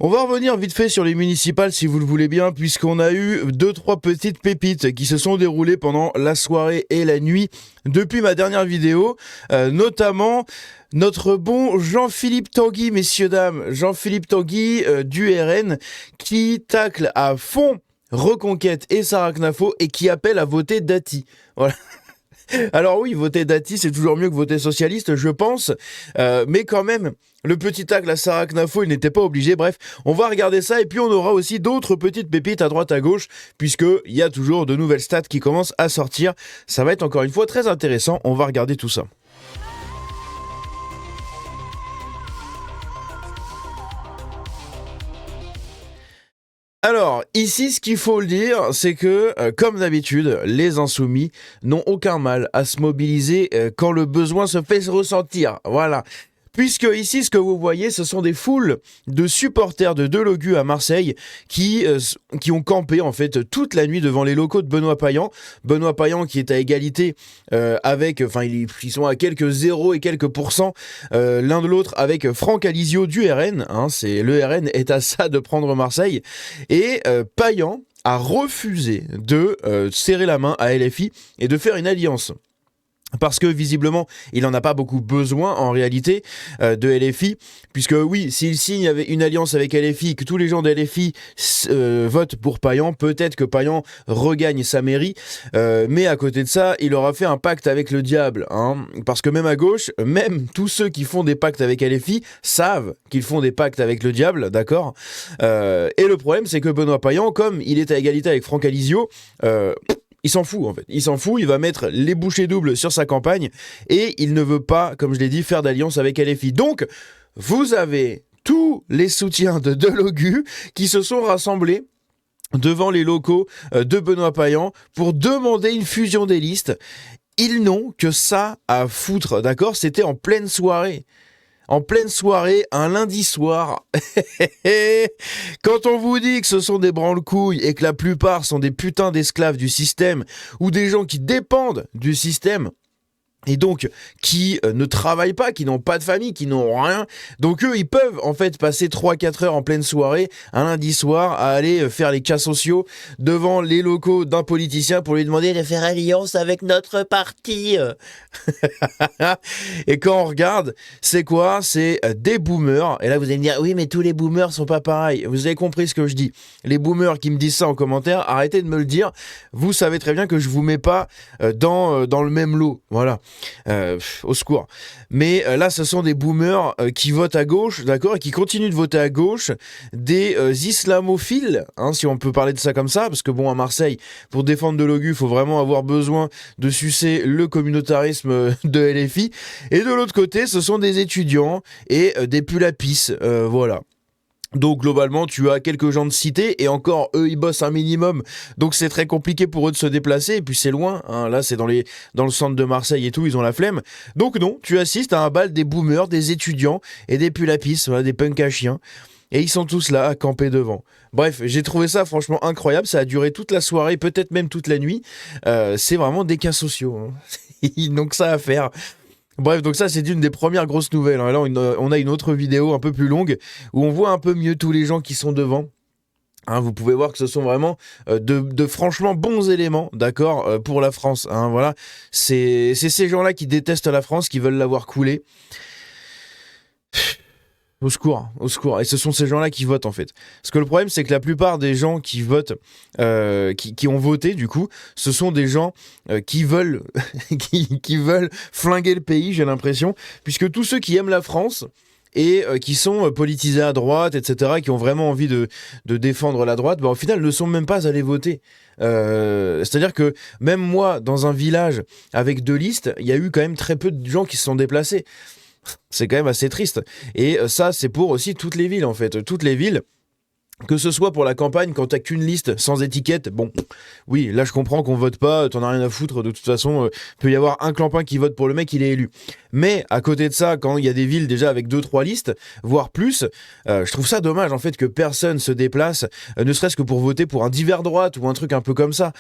On va revenir vite fait sur les municipales si vous le voulez bien, puisqu'on a eu 2-3 petites pépites qui se sont déroulées pendant la soirée et la nuit depuis ma dernière vidéo, notamment notre bon Jean-Philippe Tanguy, messieurs dames, Jean-Philippe Tanguy du RN, qui tacle à fond Reconquête et Sarah Knafo et qui appelle à voter Dati. Voilà. Alors oui, voter Dati, c'est toujours mieux que voter socialiste, je pense. Mais quand même, le petit tacle à Sarah Knafo, il n'était pas obligé. Bref, on va regarder ça. Et puis on aura aussi d'autres petites pépites à droite à gauche, puisqu'il y a toujours de nouvelles stats qui commencent à sortir. Ça va être encore une fois très intéressant. On va regarder tout ça. Alors, ici, ce qu'il faut le dire, c'est que, comme d'habitude, les insoumis n'ont aucun mal à se mobiliser quand le besoin se fait ressentir. Voilà. Puisque ici, ce que vous voyez, ce sont des foules de supporters de Delogu à Marseille qui ont campé en fait toute la nuit devant les locaux de Benoît Payan. Benoît Payan qui est à égalité ils sont à quelques 0 et quelques pourcents l'un de l'autre avec Franck Alizio du RN. Le RN est à ça de prendre Marseille. Et Payan a refusé de serrer la main à LFI et de faire une alliance. Parce que visiblement, il n'en a pas beaucoup besoin en réalité de LFI, puisque oui, s'il signe une alliance avec LFI, que tous les gens de LFI votent pour Payan, peut-être que Payan regagne sa mairie, mais à côté de ça, il aura fait un pacte avec le diable, parce que même à gauche, même tous ceux qui font des pactes avec LFI savent qu'ils font des pactes avec le diable, d'accord. Et le problème, c'est que Benoît Payan, comme il est à égalité avec Franck Alizio, il s'en fout en fait, il va mettre les bouchées doubles sur sa campagne et il ne veut pas, comme je l'ai dit, faire d'alliance avec LFI. Donc, vous avez tous les soutiens de Delogu qui se sont rassemblés devant les locaux de Benoît Payan pour demander une fusion des listes. Ils n'ont que ça à foutre, d'accord ? C'était en pleine soirée. En pleine soirée, un lundi soir. Quand on vous dit que ce sont des branle-couilles et que la plupart sont des putains d'esclaves du système ou des gens qui dépendent du système, et donc qui ne travaillent pas, qui n'ont pas de famille, qui n'ont rien. Donc eux, ils peuvent en fait passer 3-4 heures en pleine soirée, un lundi soir, à aller faire les cas sociaux devant les locaux d'un politicien pour lui demander de faire alliance avec notre parti. Et quand on regarde, c'est quoi ? C'est des boomers. Et là, vous allez me dire, oui, mais tous les boomers sont pas pareils. Vous avez compris ce que je dis. Les boomers qui me disent ça en commentaire, arrêtez de me le dire. Vous savez très bien que je vous mets pas dans le même lot. Voilà. Au secours. Mais là, ce sont des boomers qui votent à gauche, d'accord, et qui continuent de voter à gauche, des islamophiles, si on peut parler de ça comme ça, parce que bon, à Marseille, pour défendre Delogu, il faut vraiment avoir besoin de sucer le communautarisme de LFI. Et de l'autre côté, ce sont des étudiants et des pulapis, voilà. Donc globalement, tu as quelques gens de cité et encore, eux, ils bossent un minimum. Donc c'est très compliqué pour eux de se déplacer. Et puis c'est loin. Là, c'est dans le centre de Marseille et tout. Ils ont la flemme. Donc non, tu assistes à un bal des boomers, des étudiants et des pulapis, voilà, des punks à chiens. Et ils sont tous là à camper devant. Bref, j'ai trouvé ça franchement incroyable. Ça a duré toute la soirée, peut-être même toute la nuit. C'est vraiment des cas sociaux. Ils n'ont que ça à faire. Bref, donc ça c'est une des premières grosses nouvelles. Là, on a une autre vidéo un peu plus longue où on voit un peu mieux tous les gens qui sont devant. Vous pouvez voir que ce sont vraiment de franchement bons éléments, d'accord, pour la France. Voilà, c'est ces gens-là qui détestent la France, qui veulent la voir couler. Au secours, au secours. Et ce sont ces gens-là qui votent en fait. Parce que le problème, c'est que la plupart des gens qui votent, qui ont voté du coup, ce sont des gens qui veulent, qui veulent flinguer le pays, j'ai l'impression. Puisque tous ceux qui aiment la France et qui sont politisés à droite, etc., qui ont vraiment envie de défendre la droite, au final ne sont même pas allés voter. C'est-à-dire que même moi, dans un village avec 2 listes, il y a eu quand même très peu de gens qui se sont déplacés. C'est quand même assez triste. Et ça, c'est pour aussi toutes les villes, en fait. Toutes les villes, que ce soit pour la campagne, quand t'as qu'une liste sans étiquette, bon, oui, là, je comprends qu'on vote pas, t'en as rien à foutre. De toute façon, peut y avoir un clampin qui vote pour le mec, il est élu. Mais, à côté de ça, quand il y a des villes déjà avec 2-3 listes, voire plus, je trouve ça dommage, en fait, que personne se déplace, ne serait-ce que pour voter pour un divers droite ou un truc un peu comme ça.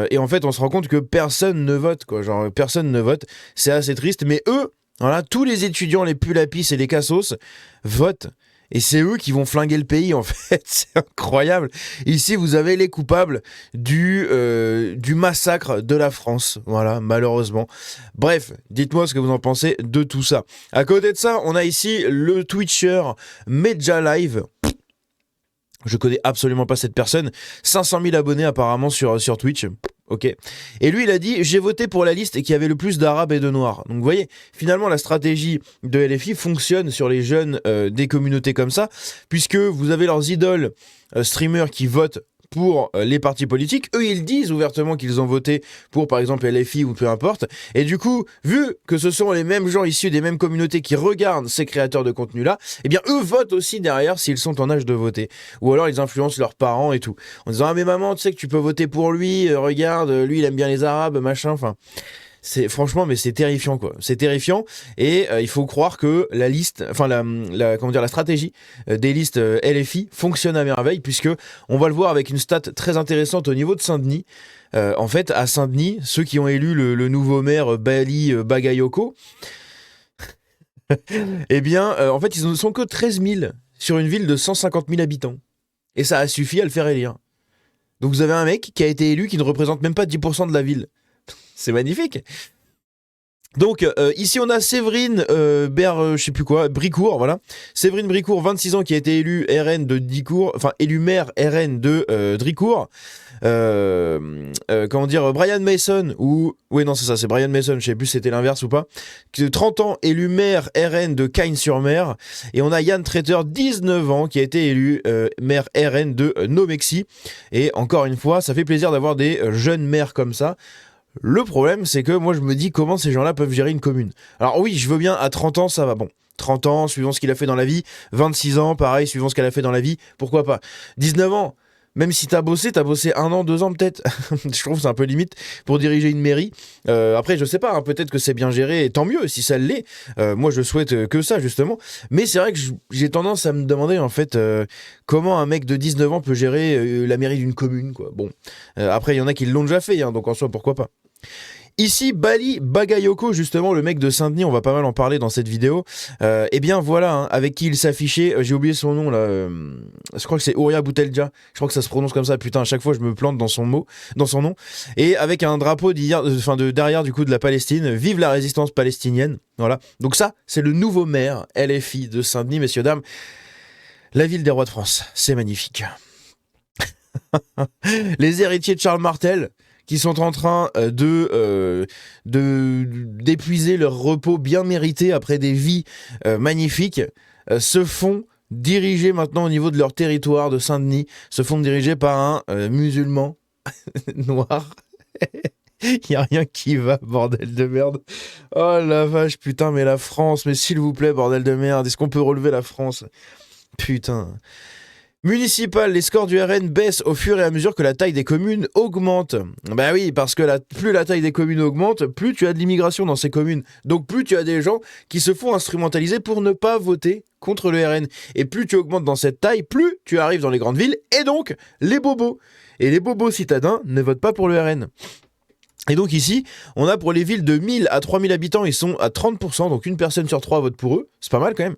Et en fait, on se rend compte que personne ne vote, quoi. Genre, personne ne vote. C'est assez triste. Mais eux, voilà, tous les étudiants, les pulapis et les cassos votent. Et c'est eux qui vont flinguer le pays, en fait. C'est incroyable. Ici, vous avez les coupables du massacre de la France. Voilà, malheureusement. Bref, dites-moi ce que vous en pensez de tout ça. À côté de ça, on a ici le Twitcher Media Live. Je connais absolument pas cette personne. 500 000 abonnés apparemment sur Twitch. Ok. Et lui, il a dit, j'ai voté pour la liste qui avait le plus d'arabes et de noirs. Donc vous voyez, finalement, la stratégie de LFI fonctionne sur les jeunes des communautés comme ça, puisque vous avez leurs idoles streamers qui votent pour les partis politiques. Eux, ils disent ouvertement qu'ils ont voté pour, par exemple, LFI ou peu importe. Et du coup, vu que ce sont les mêmes gens issus des mêmes communautés qui regardent ces créateurs de contenu-là, eh bien, eux votent aussi derrière s'ils sont en âge de voter. Ou alors, ils influencent leurs parents et tout. En disant, ah mais maman, tu sais que tu peux voter pour lui, regarde, lui, il aime bien les Arabes, machin, enfin... Franchement, mais c'est terrifiant, quoi. C'est terrifiant, et il faut croire que la liste, enfin la stratégie des listes LFI fonctionne à merveille, puisque on va le voir avec une stat très intéressante au niveau de Saint-Denis. En fait, à Saint-Denis, ceux qui ont élu le nouveau maire Bali Bagayoko, eh bien, en fait, ils ne sont que 13 000 sur une ville de 150 000 habitants, et ça a suffi à le faire élire. Donc vous avez un mec qui a été élu qui ne représente même pas 10% de la ville. C'est magnifique. Donc ici on a Séverine je sais plus quoi, Bricourt, voilà. Séverine Bricourt, 26 ans, qui a été élu RN de Dicourt, enfin élu maire RN de Dricourt. Comment dire, Brian Mason, ou... Oui non c'est ça, c'est Brian Mason, je sais plus si c'était l'inverse ou pas. 30 ans, élu maire RN de Cagnes-sur-Mer. Et on a Yann Traiteur, 19 ans, qui a été élu maire RN de Nomexy. Et encore une fois, ça fait plaisir d'avoir des jeunes maires comme ça. Le problème, c'est que moi, je me dis comment ces gens-là peuvent gérer une commune. Alors oui, je veux bien, à 30 ans, ça va, bon. 30 ans, suivant ce qu'il a fait dans la vie. 26 ans, pareil, suivant ce qu'elle a fait dans la vie. Pourquoi pas. 19 ans, même si t'as bossé 1 an, 2 ans peut-être. Je trouve que c'est un peu limite pour diriger une mairie. Après, je sais pas, hein, peut-être que c'est bien géré, et tant mieux si ça l'est. Moi, je souhaite que ça, justement. Mais c'est vrai que j'ai tendance à me demander, en fait, comment un mec de 19 ans peut gérer la mairie d'une commune, quoi. Bon, après, il y en a qui l'ont déjà fait, hein, donc en soi, pourquoi pas. Ici, Bali Bagayoko, justement, le mec de Saint-Denis, on va pas mal en parler dans cette vidéo. Eh bien, voilà, hein, avec qui il s'affichait. J'ai oublié son nom, là. Je crois que c'est Ouria Boutelja. Je crois que ça se prononce comme ça. Putain, à chaque fois, je me plante dans son nom. Et avec un drapeau derrière, du coup, de la Palestine. Vive la résistance palestinienne. Voilà. Donc ça, c'est le nouveau maire LFI de Saint-Denis, messieurs, dames. La ville des rois de France. C'est magnifique. Les héritiers de Charles Martel, qui sont en train d'épuiser leur repos bien mérité après des vies magnifiques, se font diriger maintenant au niveau de leur territoire de Saint-Denis, se font diriger par un musulman noir. Il n'y a rien qui va, bordel de merde. Oh la vache, putain, mais la France, mais s'il vous plaît, bordel de merde, est-ce qu'on peut relever la France? Putain... Municipal, les scores du RN baissent au fur et à mesure que la taille des communes augmente. Bah oui, parce que plus la taille des communes augmente, plus tu as de l'immigration dans ces communes. Donc plus tu as des gens qui se font instrumentaliser pour ne pas voter contre le RN. Et plus tu augmentes dans cette taille, plus tu arrives dans les grandes villes, et donc les bobos. Et les bobos citadins ne votent pas pour le RN. Et donc ici, on a pour les villes de 1000 à 3000 habitants, ils sont à 30%, donc une personne sur 3 vote pour eux, c'est pas mal quand même.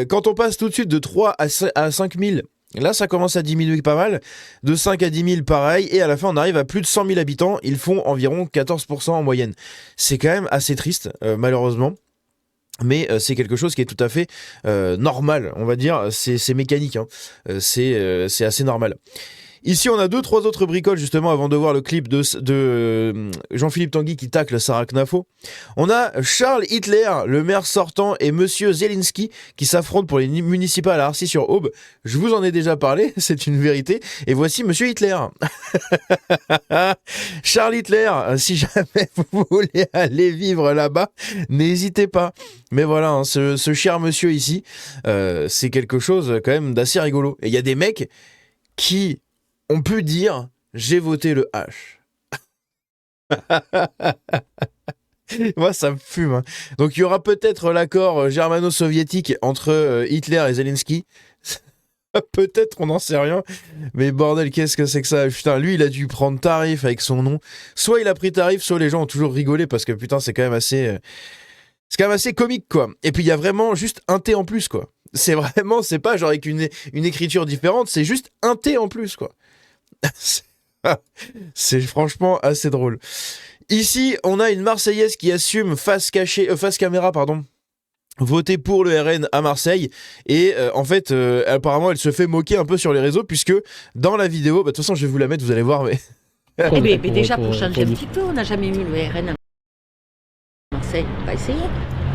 Quand on passe tout de suite de 3 à 5000, là ça commence à diminuer pas mal, de 5 à 10 000 pareil, et à la fin on arrive à plus de 100 000 habitants, ils font environ 14% en moyenne. C'est quand même assez triste, malheureusement. Mais c'est quelque chose qui est tout à fait normal, on va dire, c'est mécanique, hein. C'est assez normal. Ici, on a 2-3 autres bricoles, justement, avant de voir le clip de Jean-Philippe Tanguy qui tacle Sarah Knafo. On a Charles Hitler, le maire sortant, et Monsieur Zelensky qui s'affrontent pour les municipales à Arcis-sur-Aube. Je vous en ai déjà parlé, c'est une vérité. Et voici Monsieur Hitler. Charles Hitler, si jamais vous voulez aller vivre là-bas, n'hésitez pas. Mais voilà, hein, ce cher monsieur ici, c'est quelque chose quand même d'assez rigolo. Et il y a des mecs qui... On peut dire, j'ai voté le H. Moi, ça me fume. Hein. Donc, il y aura peut-être l'accord germano-soviétique entre Hitler et Zelensky. Peut-être, on n'en sait rien. Mais bordel, qu'est-ce que c'est que ça? Putain, lui, il a dû prendre tarif avec son nom. Soit il a pris tarif, soit les gens ont toujours rigolé parce que putain, c'est quand même assez... C'est quand même assez comique, quoi. Et puis, il y a vraiment juste un T en plus, quoi. C'est vraiment, c'est pas genre avec une écriture différente, c'est juste un T en plus, quoi. C'est franchement assez drôle. Ici, on a une Marseillaise qui assume face caméra, pardon, voter pour le RN à Marseille. Et en fait, apparemment, elle se fait moquer un peu sur les réseaux, puisque dans la vidéo, de toute façon, je vais vous la mettre, vous allez voir, mais... Eh bien, déjà, pour changer un petit peu, on n'a jamais eu le RN à Marseille. On va essayer.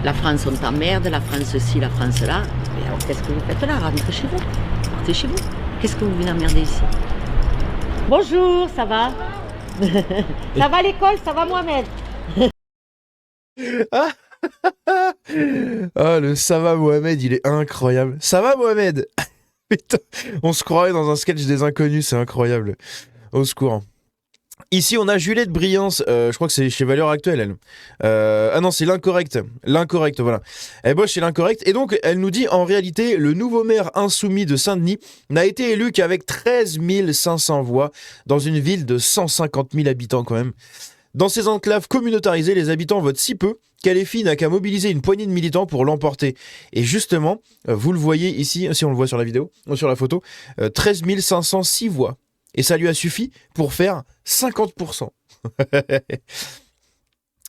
La France, on t'emmerde, la France ci, la France là. Mais alors, qu'est-ce que vous faites là? Rentrez chez vous. Partez chez vous. Qu'est-ce que vous venez emmerder ici? Bonjour, ça va? Ça va l'école, ça va Mohamed? Ah, le ça va Mohamed, il est incroyable. Ça va Mohamed? Putain, on se croirait dans un sketch des inconnus, c'est incroyable. Au secours. Ici, on a Juliette Briance, je crois que c'est chez Valeurs Actuelles, elle. Ah non, c'est l'Incorrect. L'Incorrect, voilà. Elle bosse chez l'Incorrect. Et donc, elle nous dit, en réalité, le nouveau maire insoumis de Saint-Denis n'a été élu qu'avec 13 500 voix dans une ville de 150 000 habitants quand même. Dans ces enclaves communautarisées, les habitants votent si peu qu'LFI n'a qu'à mobiliser une poignée de militants pour l'emporter. Et justement, vous le voyez ici, si on le voit sur la vidéo, ou sur la photo, 13 506 voix. Et ça lui a suffi pour faire 50%.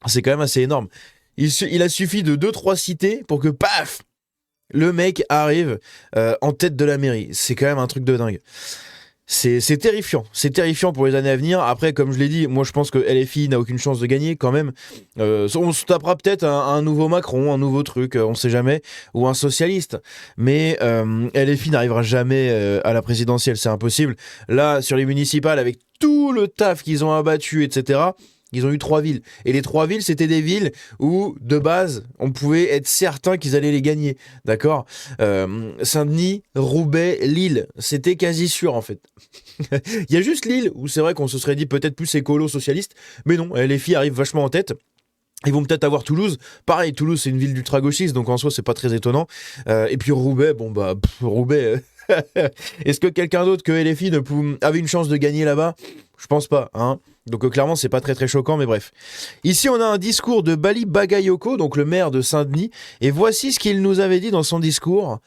C'est quand même assez énorme. Il a suffi de 2-3 cités pour que, paf, le mec arrive en tête de la mairie. C'est quand même un truc de dingue. C'est terrifiant. C'est terrifiant pour les années à venir. Après, comme je l'ai dit, moi je pense que LFI n'a aucune chance de gagner quand même. On se tapera peut-être un nouveau Macron, un nouveau truc, on sait jamais, ou un socialiste. Mais LFI n'arrivera jamais à la présidentielle, c'est impossible. Là, sur les municipales, avec tout le taf qu'ils ont abattu, etc., ils ont eu 3 villes. Et les 3 villes, c'était des villes où, de base, on pouvait être certain qu'ils allaient les gagner. D'accord? Saint-Denis, Roubaix, Lille. C'était quasi sûr, en fait. Il y a juste Lille, où c'est vrai qu'on se serait dit peut-être plus écolo-socialiste. Mais non, les filles arrivent vachement en tête. Ils vont peut-être avoir Toulouse. Pareil, Toulouse, c'est une ville d'ultra-gauchistes, donc en soi, c'est pas très étonnant. Et puis Roubaix, Roubaix... Est-ce que quelqu'un d'autre que LFI avait une chance de gagner là-bas? Je pense pas, hein. Donc clairement, c'est pas très très choquant, mais bref. Ici, on a un discours de Bali Bagayoko, donc le maire de Saint-Denis, et voici ce qu'il nous avait dit dans son discours.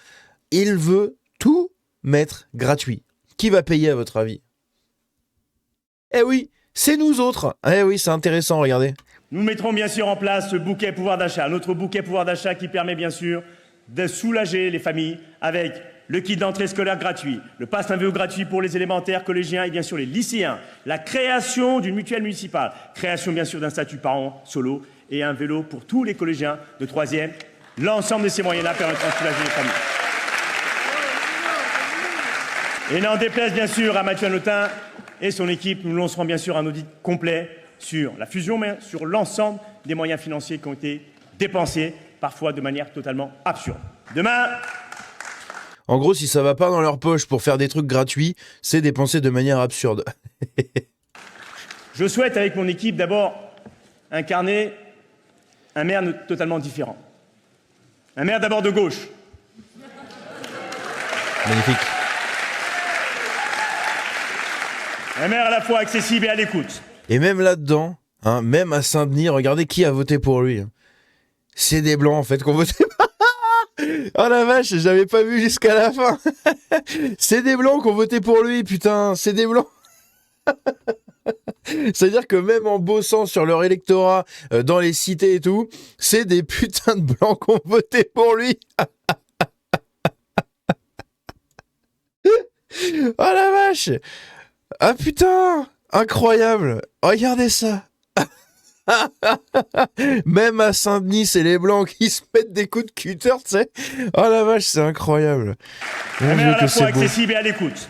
Il veut tout mettre gratuit. Qui va payer à votre avis? Eh oui, c'est nous autres. Eh oui, c'est intéressant, regardez. Nous mettrons bien sûr en place ce bouquet pouvoir d'achat, notre bouquet pouvoir d'achat qui permet bien sûr de soulager les familles avec le kit d'entrée scolaire gratuit, le pass vélo gratuit pour les élémentaires, collégiens et bien sûr les lycéens, la création d'une mutuelle municipale, création bien sûr d'un statut parent solo et un vélo pour tous les collégiens de 3e. L'ensemble de ces moyens-là permettront de soulager les familles. Et n'en déplaise bien sûr à Mathieu Hanotin et son équipe, nous lancerons bien sûr un audit complet sur la fusion, mais sur l'ensemble des moyens financiers qui ont été dépensés, parfois de manière totalement absurde. Demain... En gros, si ça va pas dans leur poche pour faire des trucs gratuits, c'est dépenser de manière absurde. Je souhaite, avec mon équipe, d'abord incarner un maire totalement différent. Un maire d'abord de gauche. Magnifique. Un maire à la fois accessible et à l'écoute. Et même là-dedans, hein, même à Saint-Denis, regardez qui a voté pour lui. C'est des blancs, en fait, qu'on votait. Oh la vache, j'avais pas vu jusqu'à la fin. C'est des blancs qui ont voté pour lui, putain, c'est des blancs. C'est-à-dire que même en bossant sur leur électorat, dans les cités et tout, c'est des putains de blancs qui ont voté pour lui. Oh la vache. Ah putain, incroyable. Regardez ça. Même à Saint-Denis, c'est les blancs qui se mettent des coups de cutter, tu sais. Oh la vache, c'est incroyable. Un maire à la fois accessible et à l'écoute,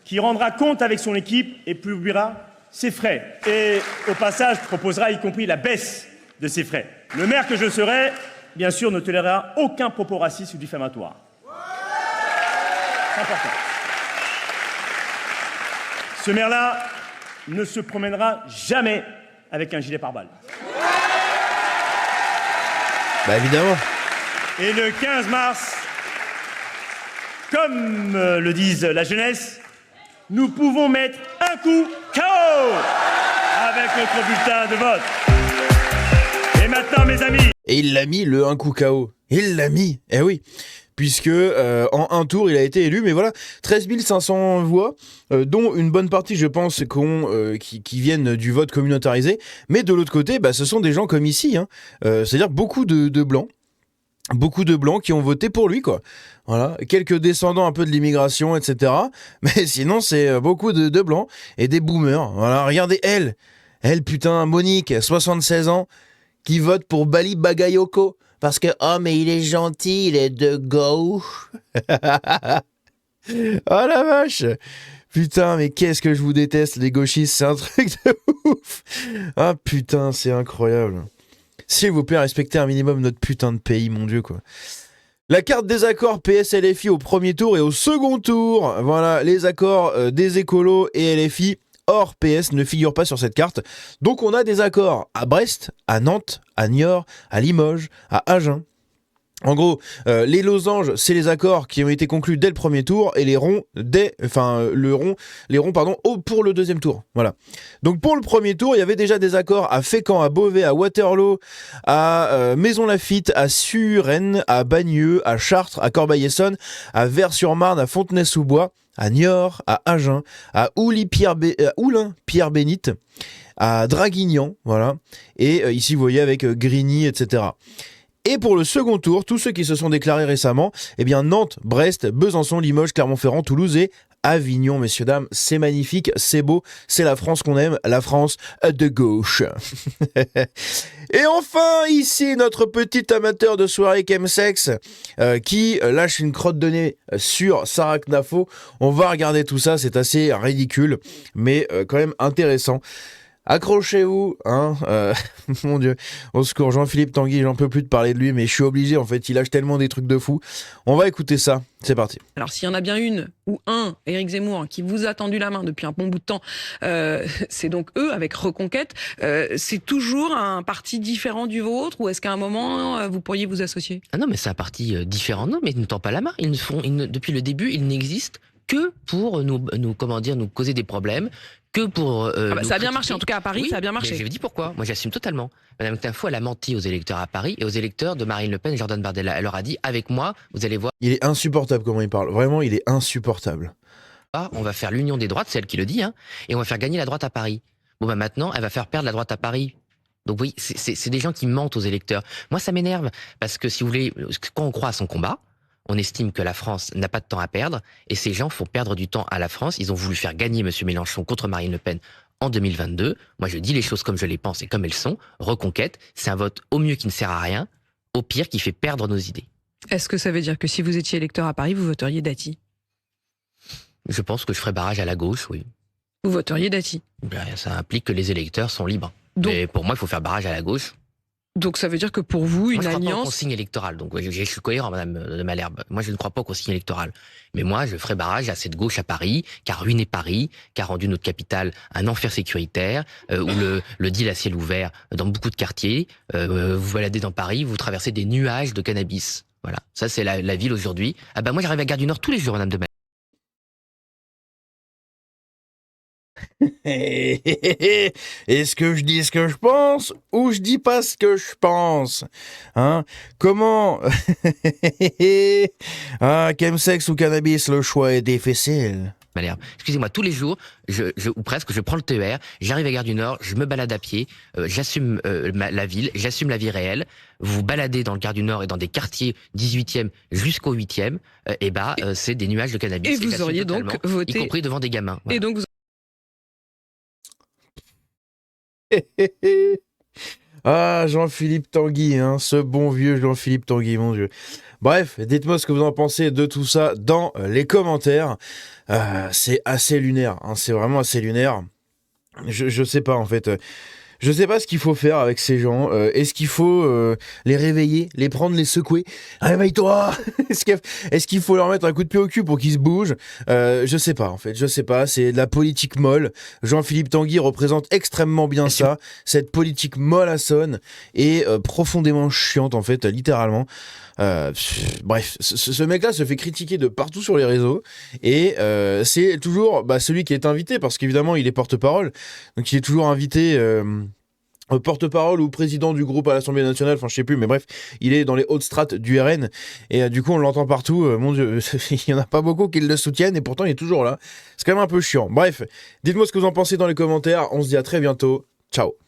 qui rendra compte avec son équipe et publiera ses frais. Et au passage, proposera y compris la baisse de ses frais. Le maire que je serai, bien sûr, ne tolérera aucun propos raciste ou diffamatoire. C'est important. Ce maire-là ne se promènera jamais avec un gilet pare-balles. Bah évidemment. Et le 15 mars, comme le disent la jeunesse, nous pouvons mettre un coup KO avec notre bulletin de vote. Et maintenant, mes amis... Et il l'a mis, le un coup KO. Il l'a mis, eh oui. puisque en un tour, il a été élu. Mais voilà, 13 500 voix, dont une bonne partie, je pense, qui viennent du vote communautarisé. Mais de l'autre côté, ce sont des gens comme ici, hein. C'est-à-dire beaucoup de blancs. Beaucoup de blancs qui ont voté pour lui, quoi. Voilà, quelques descendants un peu de l'immigration, etc. Mais sinon, c'est beaucoup de blancs et des boomers. Voilà, regardez elle, putain, Monique, 76 ans, qui vote pour Bali Bagayoko. Parce que, oh, mais il est gentil, il est de gauche. Oh la vache! Putain, mais qu'est-ce que je vous déteste, les gauchistes, c'est un truc de ouf! Ah putain, c'est incroyable. S'il vous plaît, respectez un minimum notre putain de pays, mon Dieu, quoi. La carte des accords PS-LFI au premier tour et au second tour. Voilà, les accords des écolos et LFI hors PS ne figurent pas sur cette carte. Donc on a des accords à Brest, à Nantes, à Niort, à Limoges, à Agen. En gros, les losanges, c'est les accords qui ont été conclus dès le premier tour et les ronds pour le deuxième tour. Voilà. Donc pour le premier tour, il y avait déjà des accords à Fécamp, à Beauvais, à Waterloo, à Maisons-Laffitte, à Suresnes, à Bagneux, à Chartres, à Corbeil-Essonnes, à Vers-sur-Marne, à Fontenay-sous-Bois, à Niort, à Agen, à Oulin-Pierre-Bénite, à Draguignan, voilà. Et ici, vous voyez avec Grigny, etc. Et pour le second tour, tous ceux qui se sont déclarés récemment, Nantes, Brest, Besançon, Limoges, Clermont-Ferrand, Toulouse et Avignon, messieurs, dames. C'est magnifique, c'est beau, c'est la France qu'on aime, la France de gauche. Et enfin, ici, notre petit amateur de soirée chemsex qui lâche une crotte de nez sur Sarah Knafo. On va regarder tout ça, c'est assez ridicule, mais quand même intéressant. Accrochez-vous, hein, mon Dieu, au secours, Jean-Philippe Tanguy, j'en peux plus de parler de lui, mais je suis obligé, en fait, il lâche tellement des trucs de fou. On va écouter ça, c'est parti. Alors s'il y en a bien une ou un, Éric Zemmour, qui vous a tendu la main depuis un bon bout de temps, c'est donc eux, avec Reconquête. C'est toujours un parti différent du vôtre, ou est-ce qu'à un moment, vous pourriez vous associer? Ah non, mais c'est un parti différent, non, mais ils ne tendent pas la main. Depuis le début, ils n'existent que pour nous causer des problèmes, que pour... ça a bien marché, en tout cas à Paris, oui, ça a bien marché. Mais je vous dis pourquoi, moi j'assume totalement. Madame Tinfo, elle a menti aux électeurs à Paris et aux électeurs de Marine Le Pen et Jordan Bardella. Elle leur a dit, avec moi, vous allez voir... Il est insupportable comment il parle, vraiment il est insupportable. On va faire l'union des droites, c'est elle qui le dit, hein, et on va faire gagner la droite à Paris. Bon maintenant, elle va faire perdre la droite à Paris. Donc oui, c'est des gens qui mentent aux électeurs. Moi ça m'énerve, parce que si vous voulez, quand on croit à son combat, on estime que la France n'a pas de temps à perdre, et ces gens font perdre du temps à la France. Ils ont voulu faire gagner M. Mélenchon contre Marine Le Pen en 2022. Moi, je dis les choses comme je les pense et comme elles sont. Reconquête, c'est un vote au mieux qui ne sert à rien, au pire qui fait perdre nos idées. Est-ce que ça veut dire que si vous étiez électeur à Paris, vous voteriez Dati? Je pense que je ferais barrage à la gauche, oui. Vous voteriez Dati? Ça implique que les électeurs sont libres. Donc, mais pour moi, il faut faire barrage à la gauche. Donc ça veut dire que pour vous, une moi, je ne crois pas au alliance... consigne électorale. Donc je suis cohérent, madame de Malherbe. Moi, je ne crois pas au consigne électoral. Mais moi, je ferai barrage à cette gauche à Paris, qui a ruiné Paris, qui a rendu notre capitale un enfer sécuritaire, où le deal à ciel ouvert dans beaucoup de quartiers. Vous baladez dans Paris, vous traversez des nuages de cannabis. Voilà, ça c'est la ville aujourd'hui. Ah ben moi, j'arrive à Gare du Nord tous les jours, madame de Malherbe. Est-ce que je dis ce que je pense ou je dis pas ce que je pense, hein? Comment? Chemsex ou cannabis, le choix est difficile. Malherbe. Excusez-moi, tous les jours, ou presque, je prends le TER, j'arrive à Gare du Nord, je me balade à pied, j'assume la ville, j'assume la vie réelle. Vous baladez dans le Gare du Nord et dans des quartiers 18e jusqu'au 8e, c'est des nuages de cannabis. Et vous auriez donc voté... Y compris devant des gamins. Voilà. Et donc vous... Jean-Philippe Tanguy, hein, ce bon vieux Jean-Philippe Tanguy, mon Dieu. Bref, dites-moi ce que vous en pensez de tout ça dans les commentaires. C'est assez lunaire, hein, c'est vraiment assez lunaire. Je sais pas en fait. Je sais pas ce qu'il faut faire avec ces gens. Est-ce qu'il faut les réveiller, les prendre, les secouer? Réveille-toi. Est-ce qu'il faut leur mettre un coup de pied au cul pour qu'ils se bougent? Je sais pas en fait. Je sais pas. C'est de la politique molle. Jean-Philippe Tanguy représente extrêmement bien ça. Cette politique mollassonne et profondément chiante en fait, littéralement. Bref, ce mec-là se fait critiquer de partout sur les réseaux et c'est toujours celui qui est invité parce qu'évidemment il est porte-parole, donc il est toujours invité porte-parole ou président du groupe à l'Assemblée nationale, enfin je sais plus, mais bref, il est dans les hautes strates du RN, et du coup on l'entend partout, mon Dieu, il y en a pas beaucoup qui le soutiennent, et pourtant il est toujours là. C'est quand même un peu chiant. Bref, dites-moi ce que vous en pensez dans les commentaires, on se dit à très bientôt, ciao.